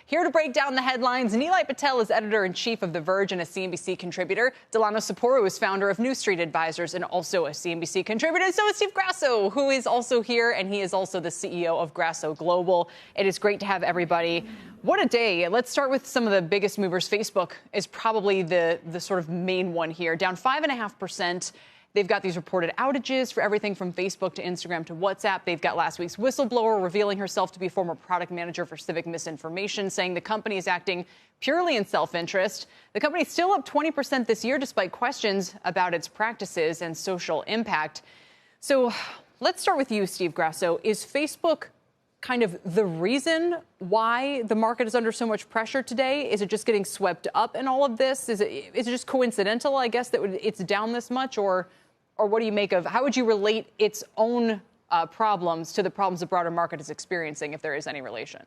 Here to break down the headlines, Nilay Patel is editor-in-chief of The Verge and a CNBC contributor. Delano Saporu is founder of New Street Advisors and also a CNBC contributor. So is Steve Grasso, who is also here, and he is also the CEO of Grasso Global. It is great to have everybody. What a day. Let's start with some of the biggest movers. Facebook is probably the sort of main one here, down 5.5%. They've got these reported outages for everything from Facebook to Instagram to WhatsApp. They've got last week's whistleblower revealing herself to be a former product manager for civic misinformation, saying the company is acting purely in self-interest. The company's still up 20% this year, despite questions about its practices and social impact. So let's start with you, Steve Grasso. Is Facebook kind of the reason why the market is under so much pressure today? Is it just getting swept up in all of this? Is it just coincidental, I guess, that it's down this much? Or what do you make of, how would you relate its own problems to the problems the broader market is experiencing, if there is any relation?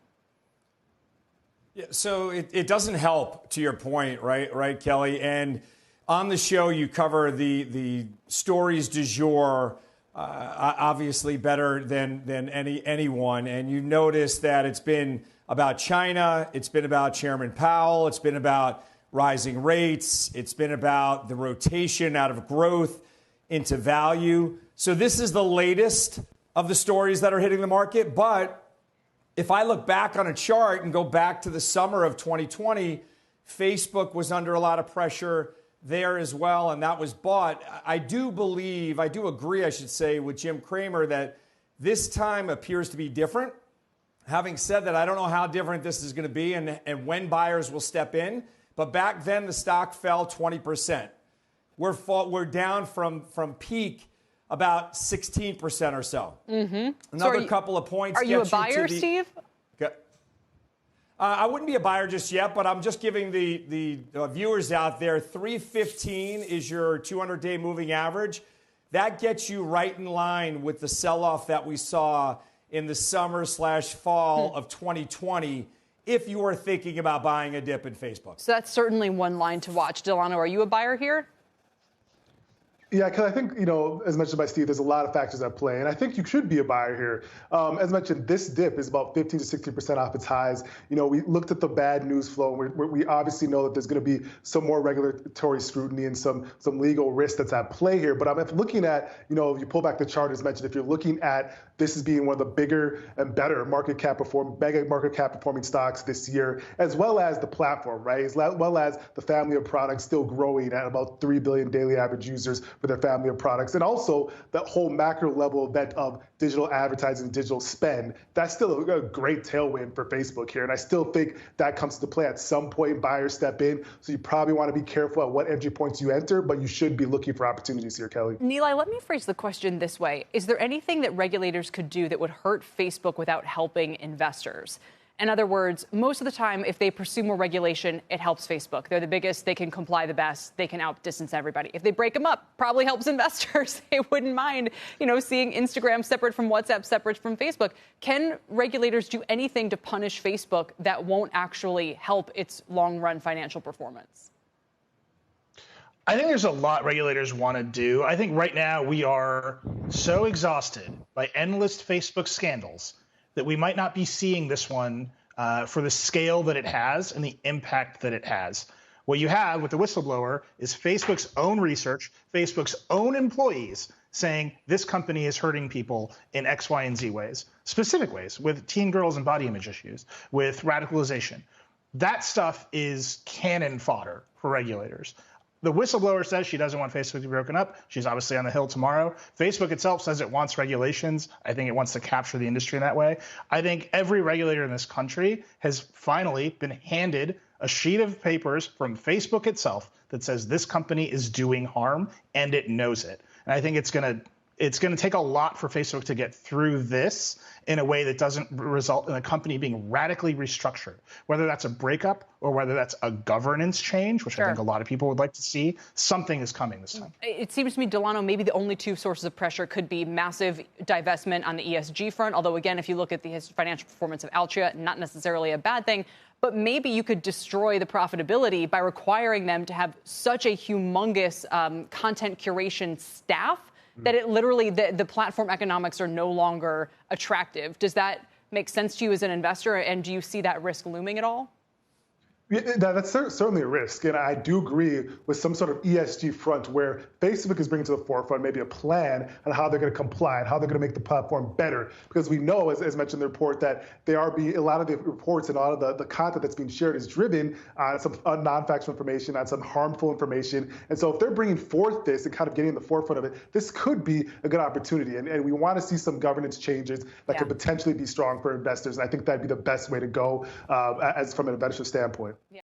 Yeah, so it doesn't help, to your point, right, Kelly? And on the show, you cover the stories du jour, obviously better than anyone. And you notice that it's been about China, it's been about Chairman Powell, it's been about rising rates, it's been about the rotation out of growth into value. So this is the latest of the stories that are hitting the market. But if I look back on a chart and go back to the summer of 2020, Facebook was under a lot of pressure there as well, and that was bought. I do agree, I should say, with Jim Cramer that this time appears to be different. Having said that, I don't know how different this is going to be and when buyers will step in. But back then, the stock fell 20%. We're down from peak about 16% or so. Mm-hmm. Another couple of points. Are you a buyer, Steve? I wouldn't be a buyer just yet, but I'm just giving the viewers out there, 315 is your 200-day moving average. That gets you right in line with the sell-off that we saw in the summer/fall of 2020, if you were thinking about buying a dip in Facebook. So that's certainly one line to watch. Delano, are you a buyer here? Yeah, because I think, as mentioned by Steve, there's a lot of factors at play, and I think you should be a buyer here. As mentioned, this dip is about 15 to 60% off its highs. We looked at the bad news flow, and we obviously know that there's going to be some more regulatory scrutiny and some legal risk that's at play here. But I'm looking at, if you pull back the chart, as mentioned, if you're looking at this as being one of the bigger and better mega market cap performing stocks this year, as well as the platform, right? As well as the family of products still growing at about 3 billion daily average users for their family of products. And also that whole macro level event of digital advertising, digital spend, that's still a great tailwind for Facebook here. And I still think that comes to play at some point. Buyers step in. So you probably want to be careful at what entry points you enter, but you should be looking for opportunities here, Kelly. Nilay, let me phrase the question this way. Is there anything that regulators could do that would hurt Facebook without helping investors? In other words, most of the time, if they pursue more regulation, it helps Facebook. They're the biggest. They can comply the best. They can outdistance everybody. If they break them up, probably helps investors. They wouldn't mind, seeing Instagram separate from WhatsApp, separate from Facebook. Can regulators do anything to punish Facebook that won't actually help its long-run financial performance? I think there's a lot regulators want to do. I think right now we are so exhausted by endless Facebook scandals that we might not be seeing this one for the scale that it has and the impact that it has. What you have with the whistleblower is Facebook's own research, Facebook's own employees saying this company is hurting people in X, Y, and Z ways, specific ways, with teen girls and body image issues, with radicalization. That stuff is cannon fodder for regulators. The whistleblower says she doesn't want Facebook to be broken up. She's obviously on the Hill tomorrow. Facebook itself says it wants regulations. I think it wants to capture the industry in that way. I think every regulator in this country has finally been handed a sheet of papers from Facebook itself that says this company is doing harm, and it knows it. And I think it's going to take a lot for Facebook to get through this in a way that doesn't result in a company being radically restructured, whether that's a breakup or whether that's a governance change, which I think a lot of people would like to see. Something is coming this time. It seems to me, Delano, maybe the only two sources of pressure could be massive divestment on the ESG front, although, again, if you look at the financial performance of Altria, not necessarily a bad thing. But maybe you could destroy the profitability by requiring them to have such a humongous content curation staff that it literally, the platform economics are no longer attractive. Does that make sense to you as an investor? And do you see that risk looming at all? Yeah, that's certainly a risk. And I do agree with some sort of ESG front where Facebook is bringing to the forefront maybe a plan on how they're going to comply and how they're going to make the platform better. Because we know, as mentioned in the report, that they are a lot of the reports and a lot of the content that's being shared is driven on some non-factual information, on some harmful information. And so if they're bringing forth this and kind of getting in the forefront of it, this could be a good opportunity. And we want to see some governance changes that could potentially be strong for investors. And I think that'd be the best way to go as from an investor standpoint. Yeah.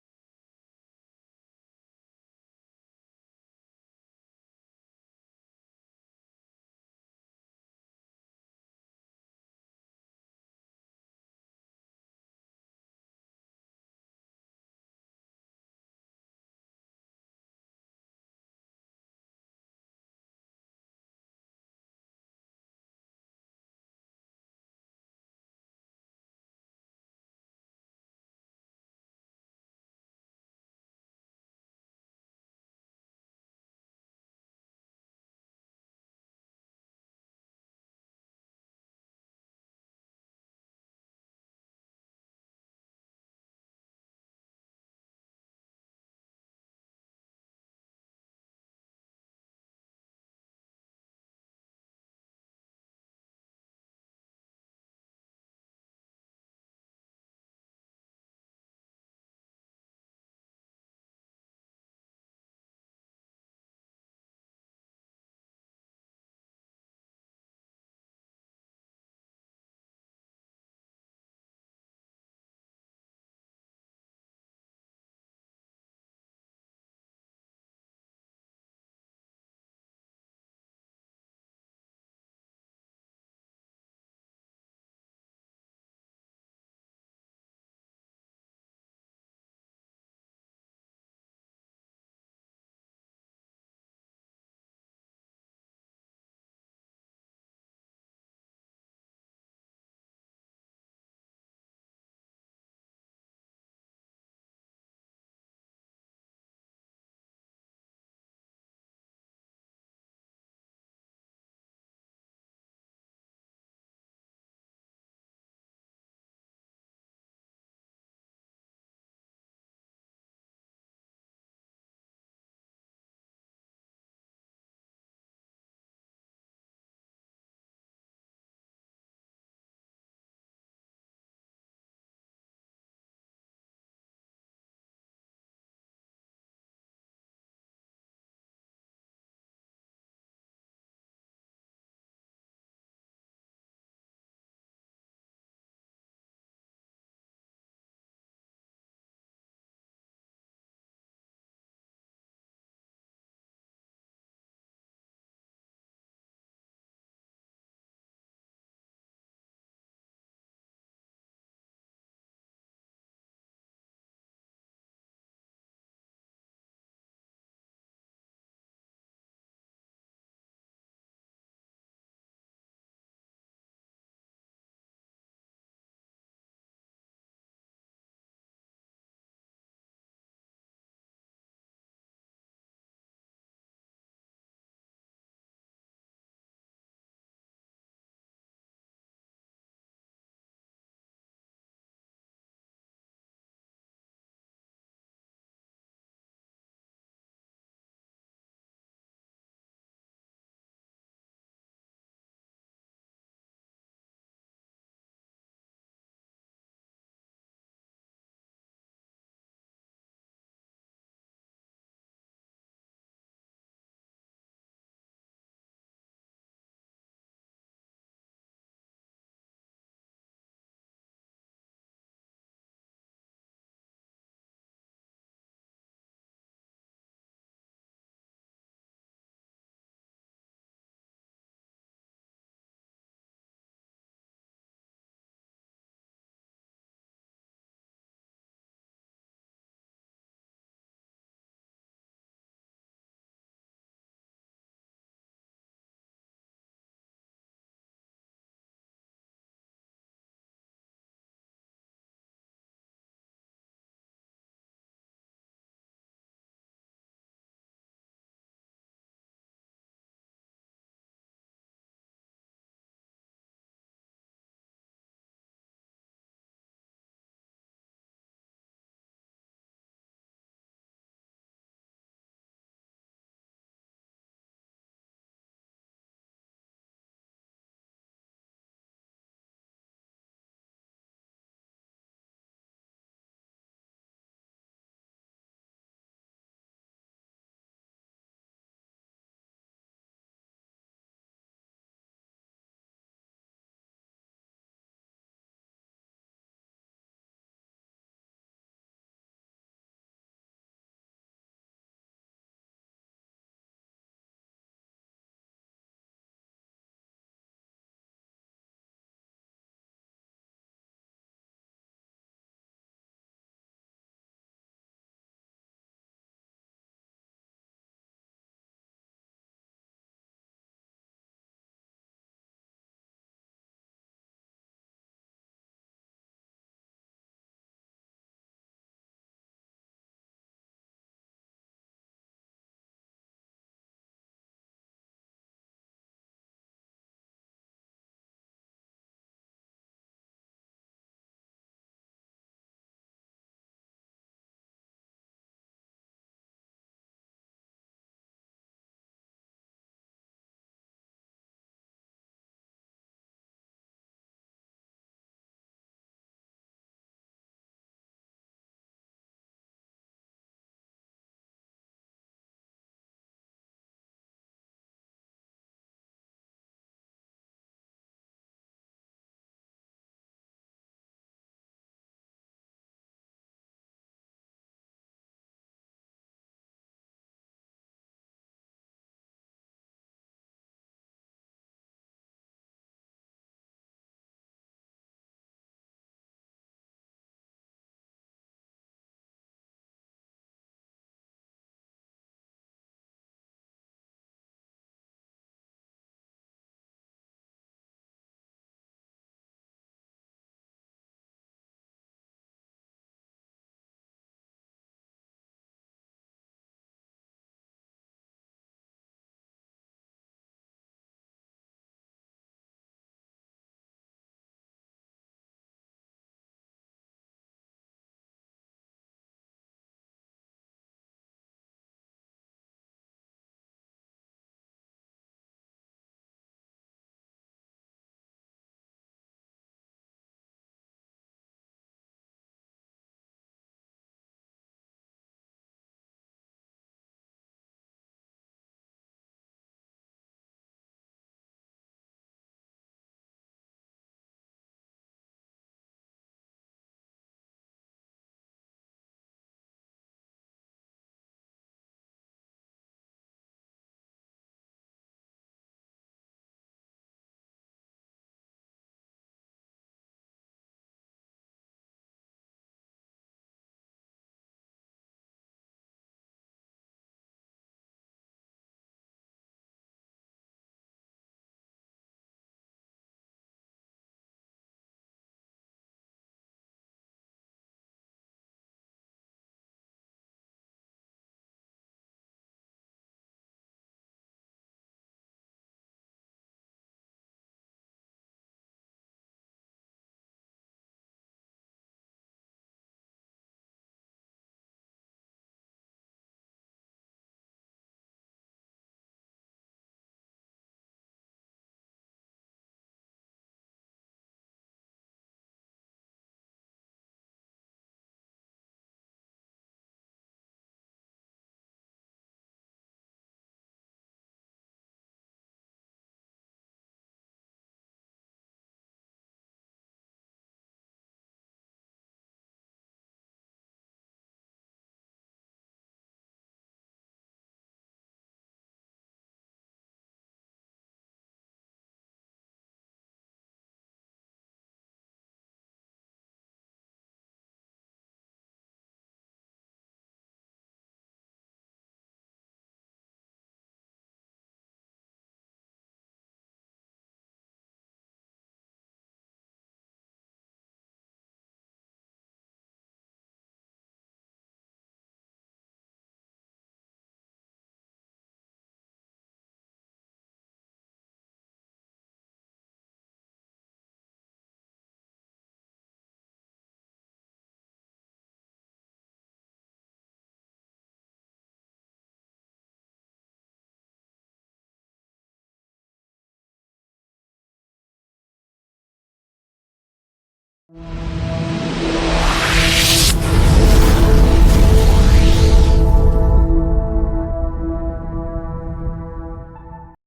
you.